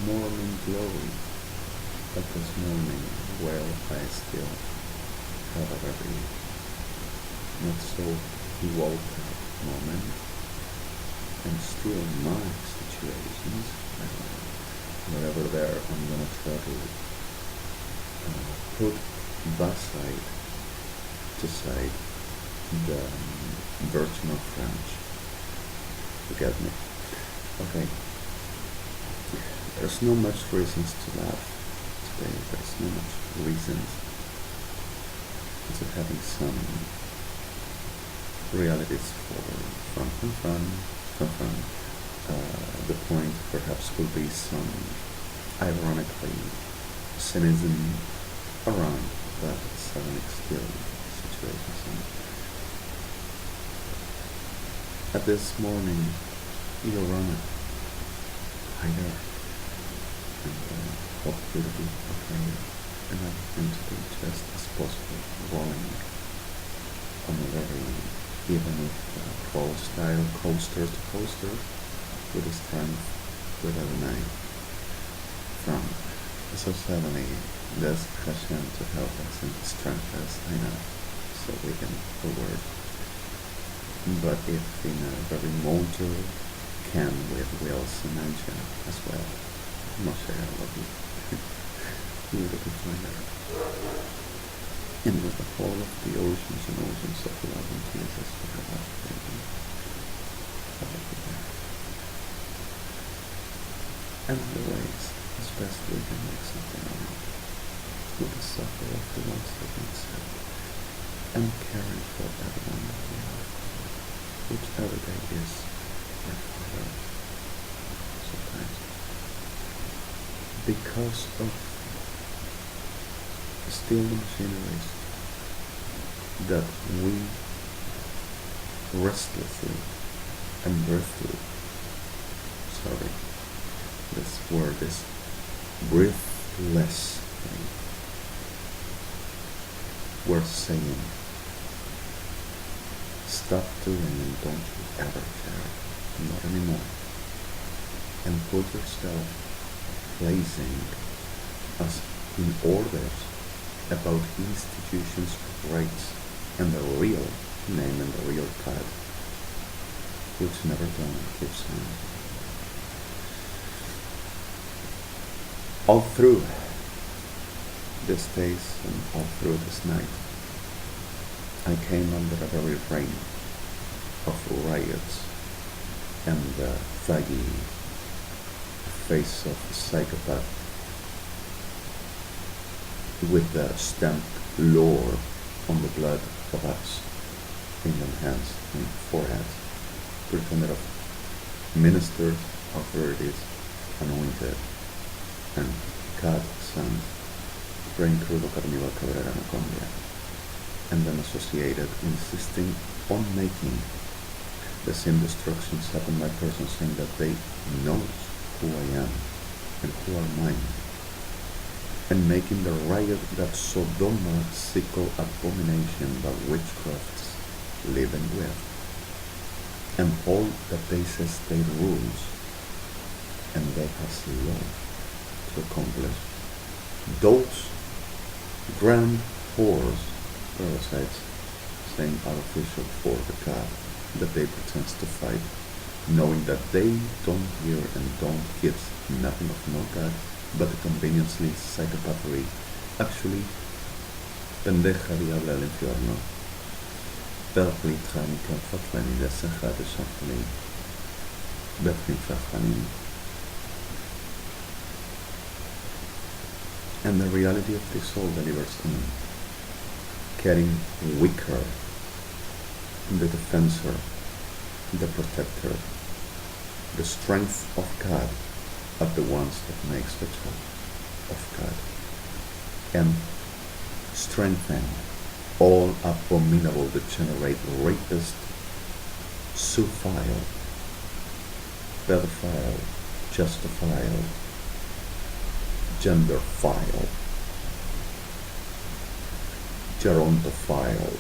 morning glory, but this morning, well, I still have a very not so woke moment, and still my situations, wherever there, I'm gonna try to put beside to side the version of French. You get me? Okay. There's no much reasons to laugh today. There's no much reasons. Instead of having some realities for fun. The point perhaps will be some ironically cynism around that Sonic skill situation. At this morning, you'll run it higher and hopefully to be okay enough into the chest as possible, rolling on a very even if roll style coaster to coaster with the strength without a knife from so suddenly there's Hashem to help us and strength us, I know, so we can forward. But if in a very motor can with wheels and engine as well, Moshe, I love you. You would have find out. And with the whole of the oceans and oceans of love and Jesus for the love baby. I love you there. And the ways as best we can make something of it. With the suffer of the ones that need help. And caring for everyone that we have. Whichever day is our Father. Sometimes. Because of still the machineries that we restlessly and this word is breathlessly, we're saying, stop doing and don't you ever care, not anymore, and put yourself placing us in orders about institutions' rights and the real name and the real path, which never done keeps on. All through these days and all through this night, I came under a very rain of riots and the thuggy face of a psychopath with the stamped lore on the blood of us in their hands and foreheads, pretended of ministers, authorities, anointed, and God sent PREIN, CRUDO, CARNIVAL, CABRERA, ANACONDIA, and then associated, insisting on making the same destructions happen by persons saying that they know who I am and who are mine, and making the riot that SODOMA sickle abomination by witchcrafts living with, and all that they say state rules, and they has law to accomplish those grand horrors, parasites, saying artificial for the God that they pretend to fight, knowing that they don't hear and don't give nothing of no God, but the conveniently psychopathy, actually, pendeja diabla del infierno, BLYTT fatlani lesecha de shafli, betrin fatlani. And the reality of this all delivers in getting weaker, the defensor, the protector, the strength of God are the ones that makes the child of God, and strengthen all abominable, degenerate, rapist, suphile, pedophile, justophile, genderphile, gerontophile,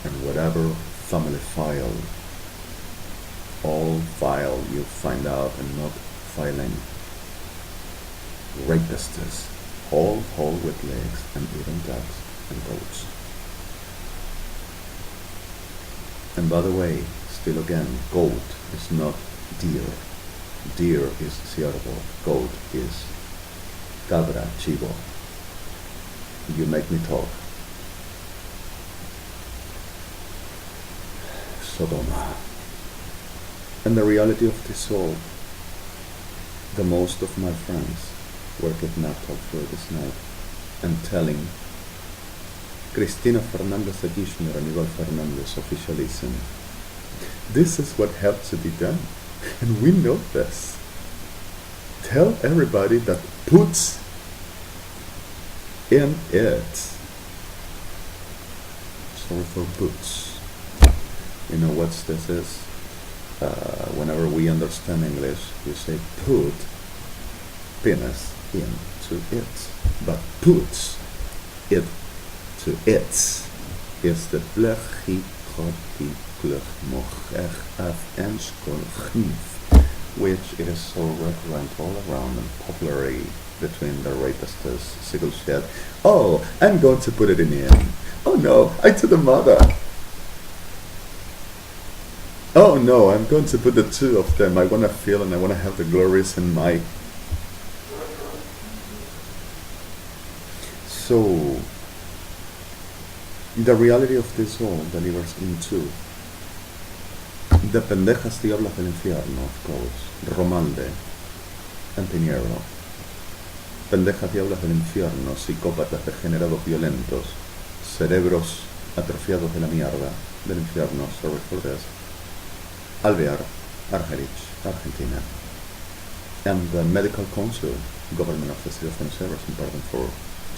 and whatever family file, all file you find out and not filing rapists, whole with legs and even ducks and goats. And by the way, still again, goat is not deer. Deer is ciervo, goat is cabra, chivo. You make me talk. Sodoma. And the reality of this all, the most of my friends were kidnapped all through this night, and telling Cristina Fernandez de Kirchner and Aníbal Fernandez officialism, this is what had to be done, and we know this. Tell everybody that puts in it, sorry for boots, you know what this is? Whenever we understand English, we say put penis into it, but puts it to it is the which is so recurrent all around and popularly between the rapists, single shed. Oh, I'm going to put it in the end. Oh no, I to the mother. Oh no, I'm going to put the two of them. I want to feel and I want to have the glories in my... So, the reality of this all delivers into the pendejas diablas del infierno, of course, Romalde and PIñEIRO. Pendejas diablas del infierno, psicópatas degenerados violentos, cerebros atrofiados de la mierda del infierno, sorry for this. ALVEAR, ARGERICH, Argentina, and the Medical Council, government of the city of Buenos Aires, in pardon for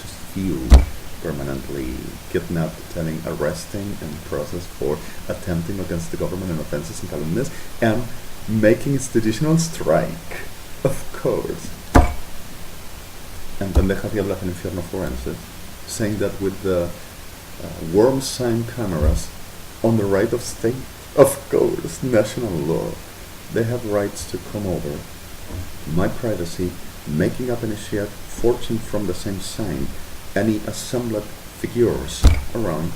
just few permanently kidnapped, telling, arresting, and processed for attempting against the government and offenses and calumnies, and making institutional strike, of course. And Pendejas Diablas del Infierno Forenses, saying that with the worm sign cameras on the right of state, of course, national law, they have rights to come over my privacy, making up initiate, fortune from the same sign, any assembled figures around,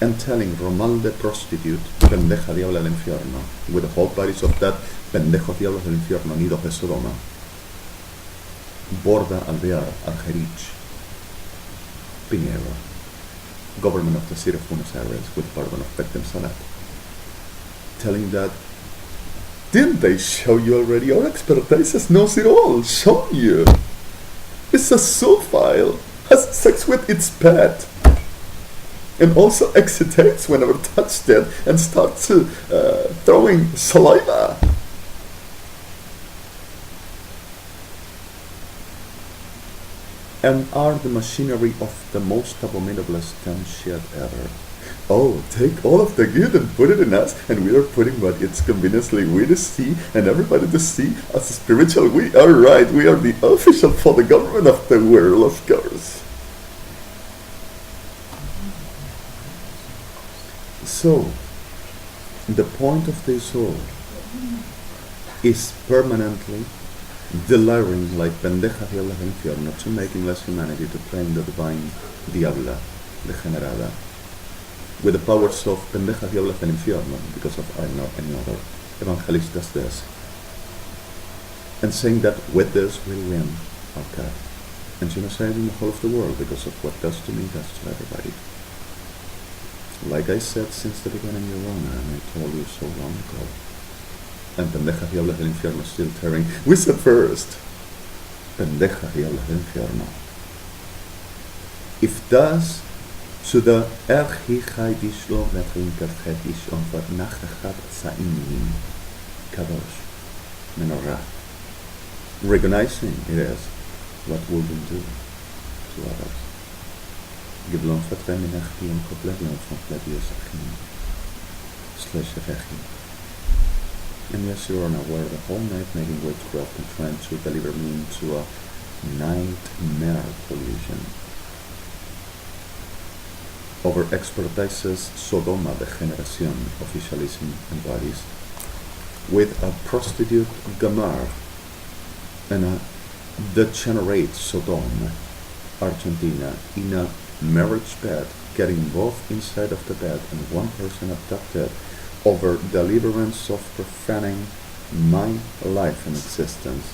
and telling Romalde prostitute, pendeja diabla del infierno, with the whole bodies of that pendejos diablos del infierno, nidos de Sodoma, BORDA, ALVEAR, ARGERICH, PIñEIRO, government of the city of Buenos Aires, with pardon of victims alike, telling that, didn't they show you already? Our expertise knows it all, show you. It's a zoophile, has sex with its pet, and also excitates whenever touched it, and starts throwing saliva. And are the machinery of the most abominable dumb shit ever. Oh, take all of the good and put it in us, and we are putting what it's conveniently we to see, and everybody to see as a spiritual we are right. We are the official for the government of the world, of course. So, the point of this all is permanently delivering like pendeja diabla del infierno to making less humanity, to playing the divine diabla degenerada with the powers of pendejas diablas del infierno, because of I know any other evangelist does this, and saying that with this we'll win our God and genocide in the whole of the world, because of what does to me does to everybody. Like I said since the beginning, Your Honor, and I told you so long ago, and pendejas diablas del infierno still tearing. We said first, pendejas diablas del infierno. If thus to the ergichaidish lo metrinkerchetish on what nachachat sa'imim kadosh menorah, recognizing it is what would do to others. Giblon fatrem in achim kopleblon from plebius achim / achim. And yes, you are unaware the whole night making witchcraft and trying to deliver me into a nightmare collusion over expertises Sodoma degeneración, officialism and bodies, with a prostitute Gamar and a degenerate Sodoma, Argentina, in a marriage bed, getting both inside of the bed and one person abducted over deliverance of profaning my life and existence,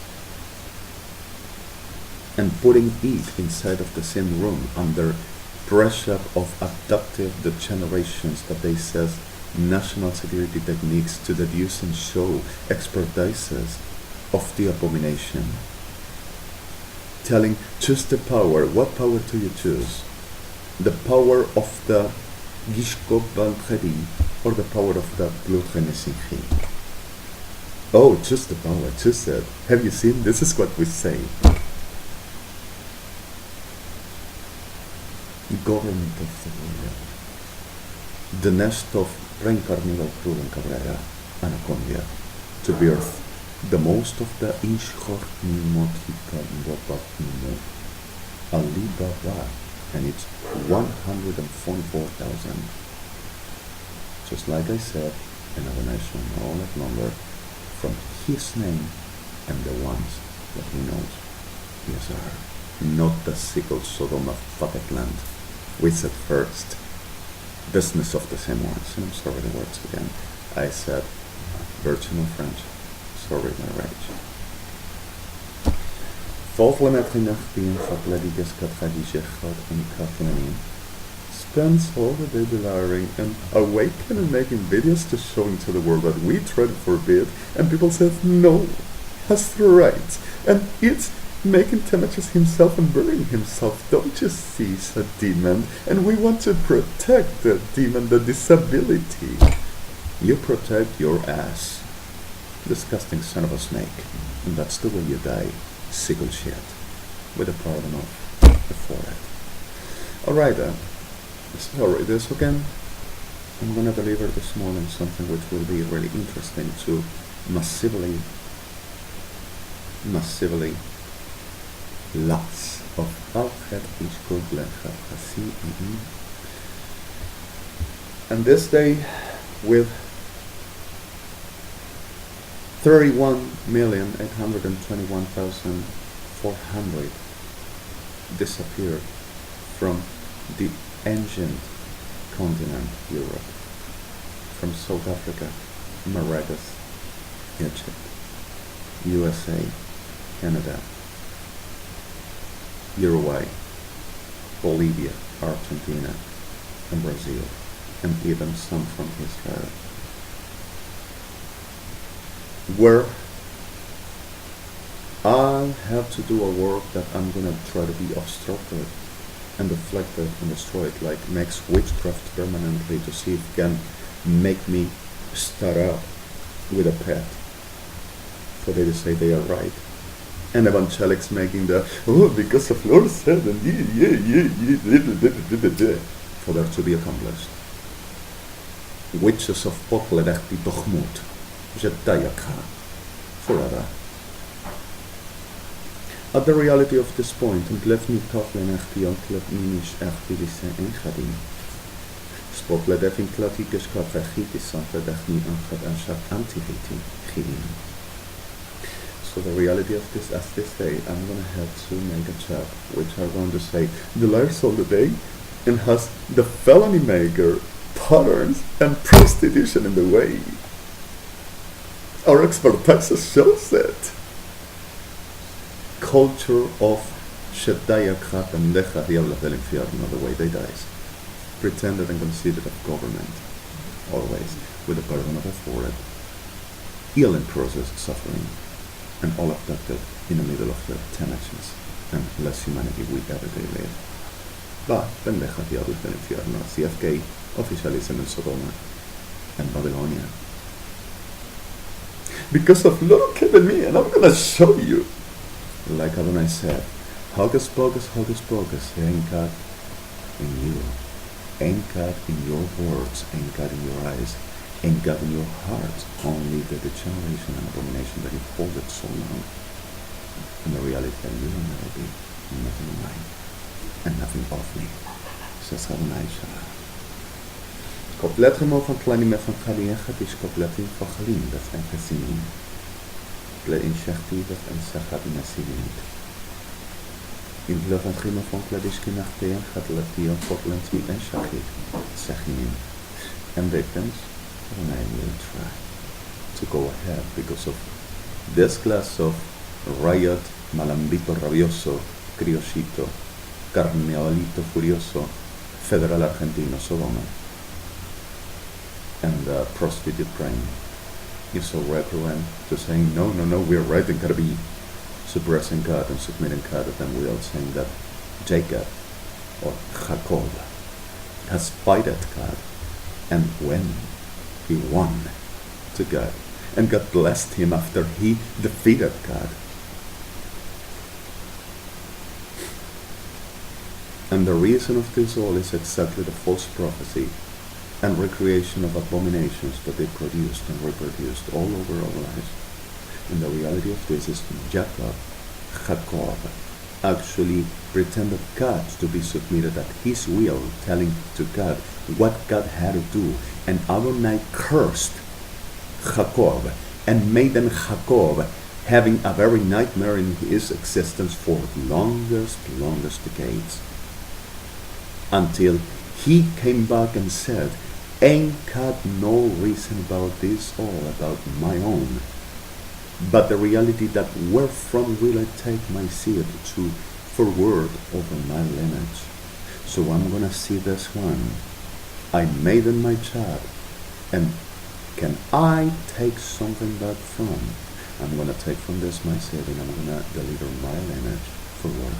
and putting it inside of the same room under pressure of abductive degenerations that they says national security techniques to deduce and show expertises of the abomination, telling choose the power. What power do you choose? The power of the CABA-ARGENTINA or the power of the BLYTT? Oh, choose the power, choose it. Have you seen? This is what we say. Government of the world. The nest of PREIN, CARNIVAL, CRUDO, and CABRERA, ANACONDIA, to birth the most of the Alibaba, and it's 144,000. Just like I said, another nation no longer from his name and the ones that he knows. Yes, sir. Not the sickle Sodoma fucked land. We said first. Business of the same ones. And I'm sorry the words again. I said virgin in French. Sorry my rage. Spends all the day delaring and awaken and making videos to showing to the world that we try to forbid, and people say no, has the right, and it's making damages himself and burying himself. Don't you see, it's a demon, and we want to protect the demon, the disability. You protect your ass, disgusting son of a snake, and that's the way you die, sickle shit, with a pardon of the forehead. Alright then, sorry, this again, I'm gonna deliver this morning something which will be really interesting to massively lots of ARGERICH, and this day with 31,821,400 disappeared from the ancient continent Europe, from South Africa, Madagascar, Egypt, USA, Canada, Uruguay, Bolivia, Argentina, and Brazil, and even some from Israel, where I have to do a work that I'm gonna try to be obstructed and deflected and destroyed, like makes witchcraft permanently to see if it can make me start up with a pet, for they to say they are right. And evangelics making the, oh, because the Lord said, and for that to be accomplished. Witches of Potledechti Tochmut, Jetayaka, forever. At the reality of this point, and left me Toflen Echti on Klep Minish Echtilise Enchadim. Spotledefin Klatikish Kafachitis Sanfedechni Anchad Anshat Antihiti Chidim. So the reality of this, as this day, I'm going to have to make a chat which are going to say the liars of the day and has the felony maker, patterns and prostitution in the way. Our expertise shows it. Culture of Shetayakha Pendeja Diabla del Infierno, the way they dies. Pretended and conceited of government, always with the burden of the forehead, ill in process, suffering, and all abducted in the middle of the 10 actions and less humanity we everyday live. But Pendeja Diabla del Infierno, CFK, Officialism in Sodoma and Babylonia. Because of look at me, and I'm gonna show you. Like Adonai said, hocus pocus, ain't God in you, ain't God in your words, ain't God in your eyes, ain't God in your heart, only the degeneration and abomination that you hold it so long, and the reality that you will never be nothing of mine, and nothing of me, says Adonai Shalom. Kopletten van kleine met van Kaliechet is kopletten van Galim, dat zijn gezinnen. Ble in Shechti, dat en Sachat in Asilim. in Löventrimmer von Kladischki nach der Hatlatia Portlandsmi and Shahid, Sahinim, and victims, and I will try to go ahead because of this class of riot, malambito rabioso, criollito, carnivalito furioso, federal argentino, Sodoma, and prostitute PREIN is so recurrent to saying, no, we're right, and gotta be suppressing God and submitting God, and we are saying that Jacob, or Jacob, has fighted God, and when he won to God, and God blessed him after he defeated God. And the reason of this all is exactly the false prophecy and recreation of abominations that they produced and reproduced all over our lives. And the reality of this is Jacob actually pretended God to be submitted at his will, telling to God what God had to do. And Adonai cursed Jacob and made them Jacob having a very nightmare in his existence for the longest decades. Until he came back and said, ain't got no reason about this all about my own, but the reality that wherefrom will I take my seed to forward over my lineage. So I'm gonna see this one. I made in my child, and can I take something back from? I'm gonna take from this my seed, and I'm gonna deliver my lineage forward.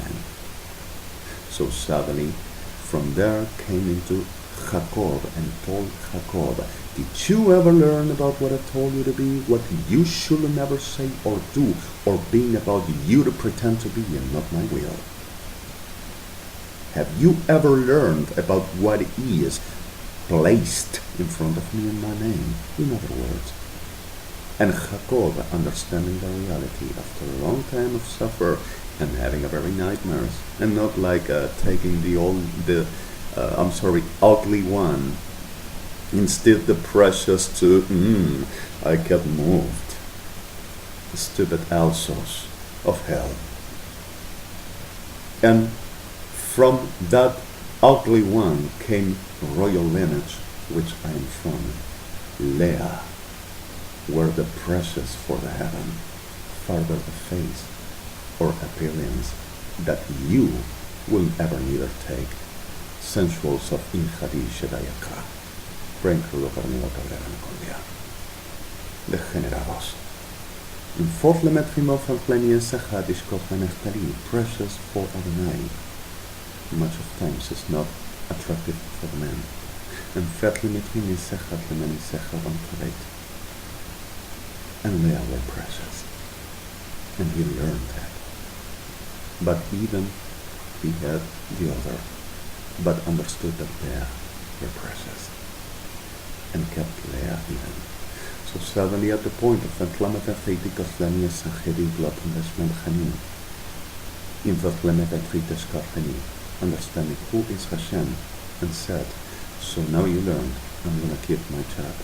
So suddenly, from there came into Jacob and told Jacob, did you ever learn about what I told you to be, what you should never say or do, or being about you to pretend to be and not my will? Have you ever learned about what is placed in front of me in my name? In other words, and Jacob, understanding the reality after a long time of suffer and having a very nightmares, and not like taking ugly one, instead the precious to, I get moved. The stupid Alsos of hell. And from that ugly one came royal lineage, which I am from, Leah, were the precious for the heaven, farther the face or appearance that you will ever neither take. Sensuals of EJERCITO, PREIN, CRUDO, CARNIVAL, CABRERA, ANACONDIA. Degenerados. In fourth lemetrimo van plenies sachadish kotmenechtali, precious for Adonai. Much of times is not attractive for the man. And fifth lemetrimo sechat lemeni secha van karet. And Leah were precious. And he learned that. But even he had the other, but understood that Leah were precious, and kept Leah even. So suddenly at the point of Entlamet and Thetikas Lania Sanchedi Glot Investment Hanim, Investlemet and Thetikas Karhani, understanding who is Hashem, and said, so now you learned, I'm gonna keep my job.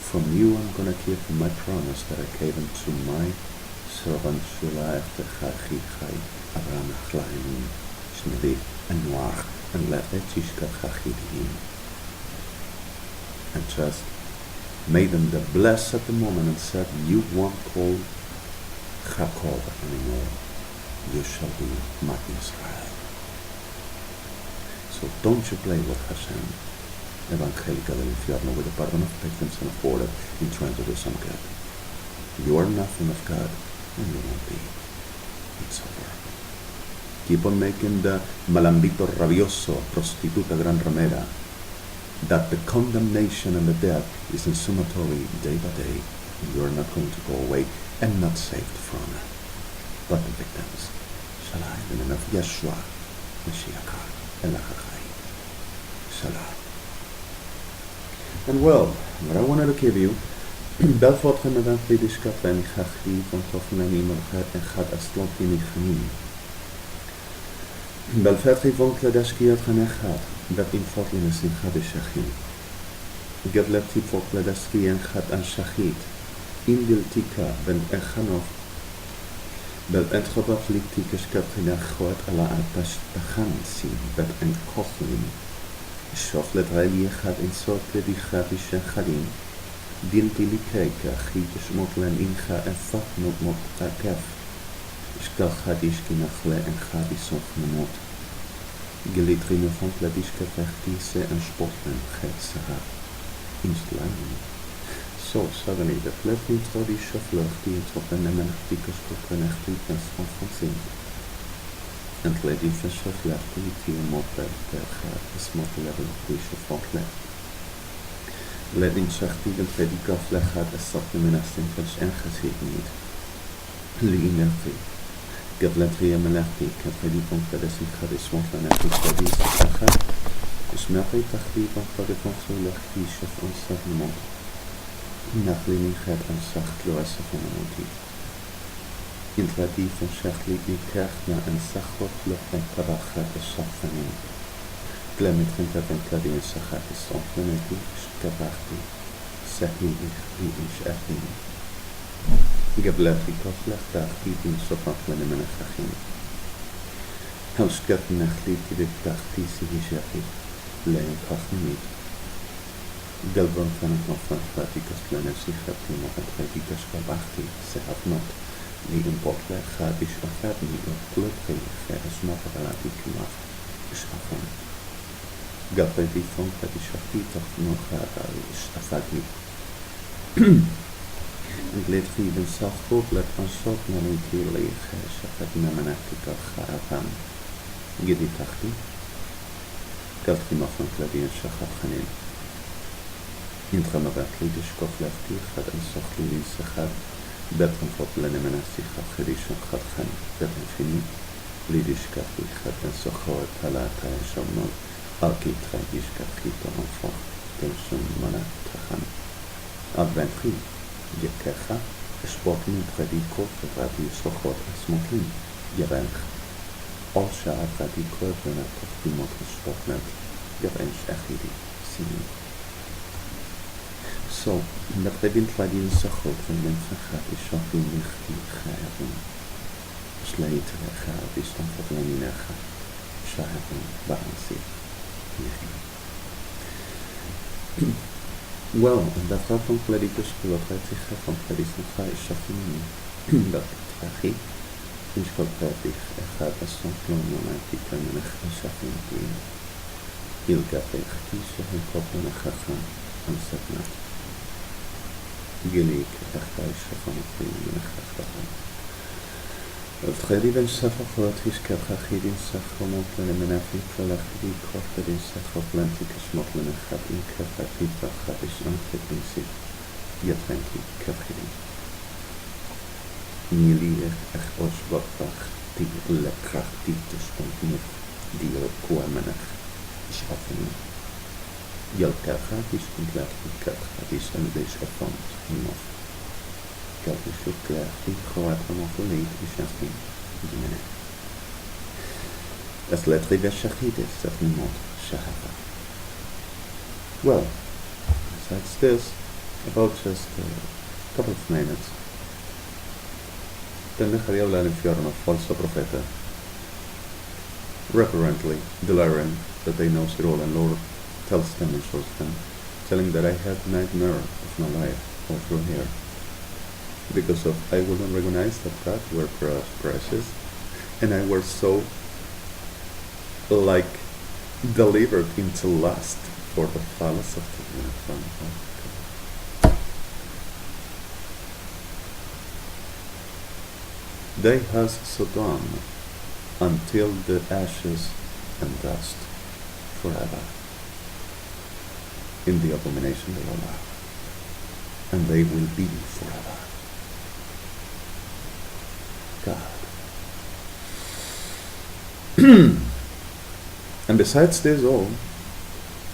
From you I'm gonna keep my promise that I gave to my servant Shula after Chachid Chai, Abraham Achlaim, Shnedi, and Noach, and let Echishka Chachidim. And just made them the bless at the moment and said, you won't call Jacob anymore, you shall be my Israel. So don't you play with Hashem, Evangelica del Infierno, with the pardon of victims and of border in trying to do some good. You are nothing of God, and you won't be. It's over. Keep on making the malambito rabioso, prostituta gran ramera, that the condemnation and the death is in summatory day by day, and you are not going to go away and not saved from it. But the victims, Shalai, in the name of Yeshua, Mashiach, Elachachai, Shalai. And well, what I wanted to give you, Belfort Gemedan Friedishkat Veni Chachi van Tofnanim en Chad Astlantini Chanim. Belfort von Kladashki at Hanechat, that in Fortliness in Chadishachim. Get lefty for Kladaski and Chad and Shachit, Indil Tika, Ben Echanov, بالانتخابات politieke كابتنا خوات على عباش بخانسي بات كوثلين الشوفلة غالية خاد إنسوت لدي خابش خلين دين بليكايكا خيدش مطلن إنخا أنفق نضمط أكاف إشكال خاديش كنا خلاء خادي صنف نموت قلت غينو فانت لديش كفاختيسة أن شبطلن خاد سهاب إنسلاني So, suddenly, the left introduce shuffle-achtig introduce shuffle-achtig en and lady for shuffle-achtig model is model-achtig shuffle-achtig. Lady shuffle-achtig en lady shuffle-achtig supplementasting en gezegend. Linear-achtig. Gavlet-achtig en lady functionalism is model-achtig studies achtig. Is merkelijk-achtig van de functionalism shuffle-achtig نخليني خير أن سخت لواسف ونموتي إنتلادي فنشخلي إكاخنا أن سخوت لحن تراخات الشخصانين كلامت خنتا فنكادي أن سخات الصنفلنتي شكباختي سهي إخي إنشاخين قبلاتي كفلة تاختي دين صفاقلن من أخاخين هل شكات نخلي تبك تاختي سيهجاقي لا ينقاخني قلباً كانت مفرد فاتيكس لنفسي خبتي مقد فاتيكس فباختي سهفمت لإنبوطلة خابش أفادني أطلب خيخ أسمع فغلاتي كماف إش أفادني قلبي فون فاتي شفتي تخنو خابا إش أفادني قلت خيبن ساخوب لتنصوت نريكي ليخ شفتنا مناكك الخابان قدي تختي قلت خي مفرد لدينا شخص خنين إنتخابات ليدش كفلفتي خد أنسخلي لنسخات باتن فضلنا مناسي خريش خد خن باتن فيني ليدش كفي خد أنسخوات ثلاثة شمال أركي تخيش كفي تنفق تنشم منا تخن أبان خي جكاخا إشباطين تغدي كوف تغدي سخوات أسمطين يبانخ أوشا أغدي كوف لنا تخديمات إشباطنات يبانش أخيري سنين So, dat begint bij die zacht van mensen gaat is zo veel licht gaan. Sleten gaat is dan wat langer gaat. Schaven, balance. Well, dat gaat van politieke speeltijd zich van politieke vrije schaffen. Dat tragie. In schotterdig gaat het soms lang naar die kunnen gaan schaffen. Heel graag kiezen en kopen en gaan aanzetten. جليك أخطاء الشفان من أخطاء التخيلي بين السفر خلاتيش كالخاخيرين سفر مطلن منافي كالخيري كوفرين سفر بلانتي كشمطلن أخطاء كالخاخي فالخاطش أنخطين سيف يتفنكي كالخيرين نيلي أخ أشبطخ دي لكراخ دي تشبطنيف دي ركوة منخ إشعافنين يلقاها is compleet gekend is en deze afstand nog. Dat is ook die gewoon allemaal volledig is dat niet die manier. Het letterlijk is shahid is dat niemand shahada. Well, besides this, about just a couple of minutes. Then the Khariawla and Fiorno false profeta, reverently delirium that they know Cyril and Lord tells them and shows them, telling that I had a nightmare of my life all through here. Because of I wouldn't recognize that God were precious, and I was so like delivered into lust for the phallus of the uniform. They has Sodom until the ashes and dust forever. In the abomination of Allah, and they will be forever. God. And besides this all,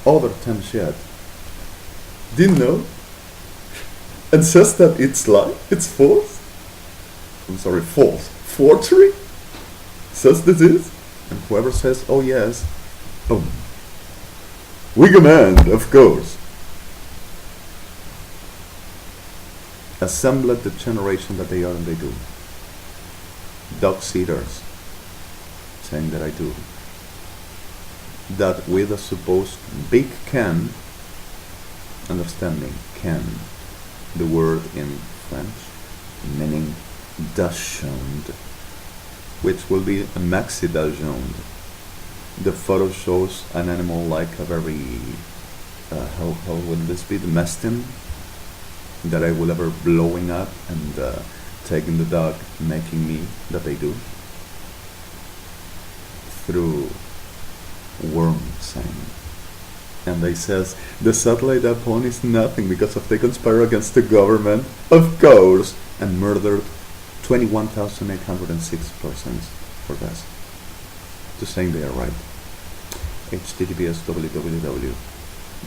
other Tamshiad didn't know and says that it's lie, it's false. I'm sorry, false. Forgery? Says this is, and whoever says, oh yes, boom. We command, of course. Assembled the generation that they are and they do. dog sitters, saying that I do, that with a supposed big can, understanding can, the word in French, meaning dachshund, which will be a maxi dachshund. The photo shows an animal like a very, how would this be, the mastin, that I will ever blowing up and taking the dog, making me, that they do, through worm sign. And they says, the satellite upon is nothing because of they conspire against the government, of course, and murdered 21,806 persons for this. Just saying they are right. https www.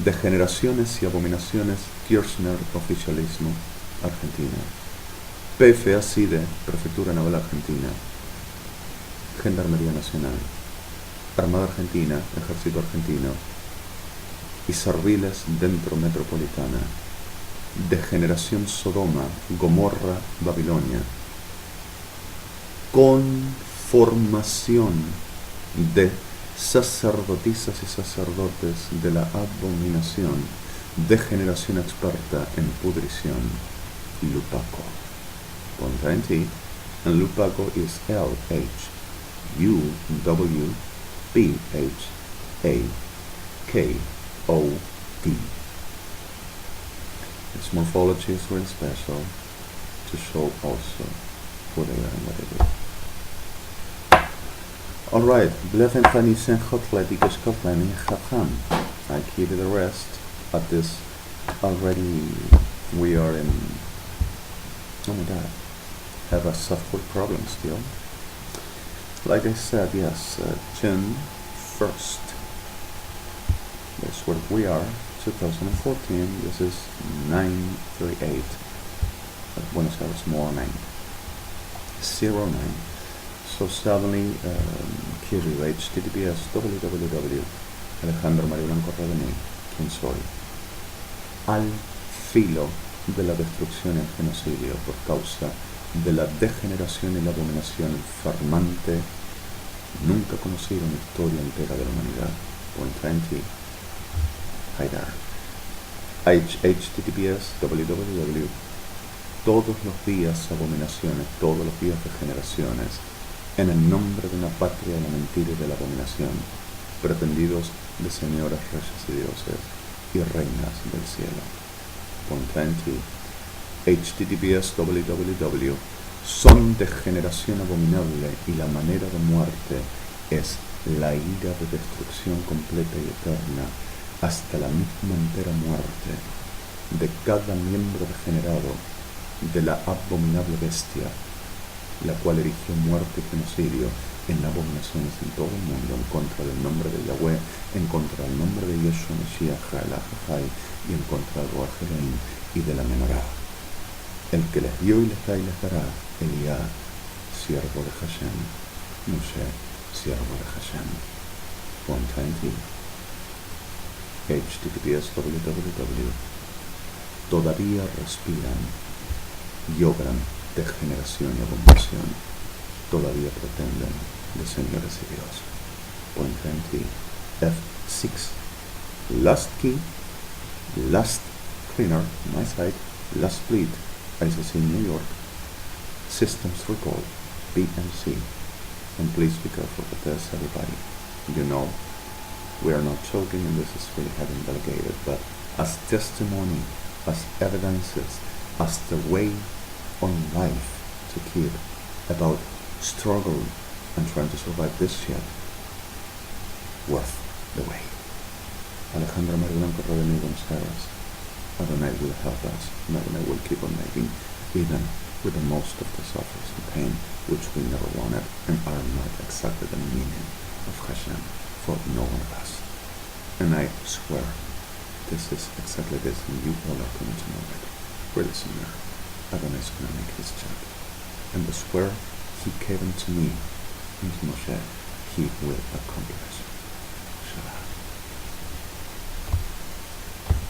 Degeneraciones y abominaciones, Kirchner, oficialismo, Argentina. PFA-CIDE, Prefectura Naval Argentina. Gendarmería Nacional. Armada Argentina, Ejército Argentino. Y serviles dentro Metropolitana. Degeneración Sodoma, Gomorra, Babilonia. Conformación de sacerdotisas y sacerdotes de la abominación, degeneración experta en pudrición, Lupaco. Ponta en T, and Lupaco is L-H-U-W-P-H-A-K-O-T. Its morphology is very special to show also who they are and what they do. Alright, bleven Fanisen Hotletic Scotland Hacham. I keep the rest at this already. We are in, oh my god, have a software problem still. Like I said, yes, June 1st. That's where we are, 2014. This is 9:38 at Buenos Aires morning. 09. So suddenly, Kirill, https www. Alejandro Mario Blanco Raveni, ¿quién soy? Al filo de la destrucción y el genocidio por causa de la degeneración y la abominación enfermante nunca conocida en la historia entera de la humanidad. Point 20. Haidar. https www. Todos los días abominaciones, todos los días degeneraciones, en el nombre de una patria de la mentira y de la abominación, pretendidos de señoras, reyes y dioses y reinas del cielo. Point 20. https www. Son de generación abominable y la manera de muerte es la ira de destrucción completa y eterna hasta la misma entera muerte de cada miembro degenerado de la abominable bestia, la cual erigió muerte y genocidio en abominaciones en todo el mundo en contra del nombre de Yahweh, en contra del nombre de Yeshua Mashiach, y en contra del Argerín y de la Menorá. El que les dio y les da y les dará, Elías, siervo de Hashem, Moshe, siervo de Hashem. 120. https www. Todavía respiran y obran de generación y abominación, todavía pretenden de señores y Dios. Point 20. F6. Last key, last cleaner, my side, last bleed, ICC New York, systems recall, BMC, and please be careful with this, everybody. You know, we are not joking and this is really having delegated, but as testimony, as evidences, as the way on life to keep about struggle and trying to survive this shit worth the way. Alejandro Mario Blanco Raveni Buenos Aires. Adonai will help us, and Adonai will keep on making, even with the most of the suffering and pain which we never wanted and are not exactly the meaning of Hashem for no one of us. And I swear this is exactly this, and you all are going to know it. Really soon. Adonai is going to make his job. And I swear he gave him to me, and Moshe, he will accomplish.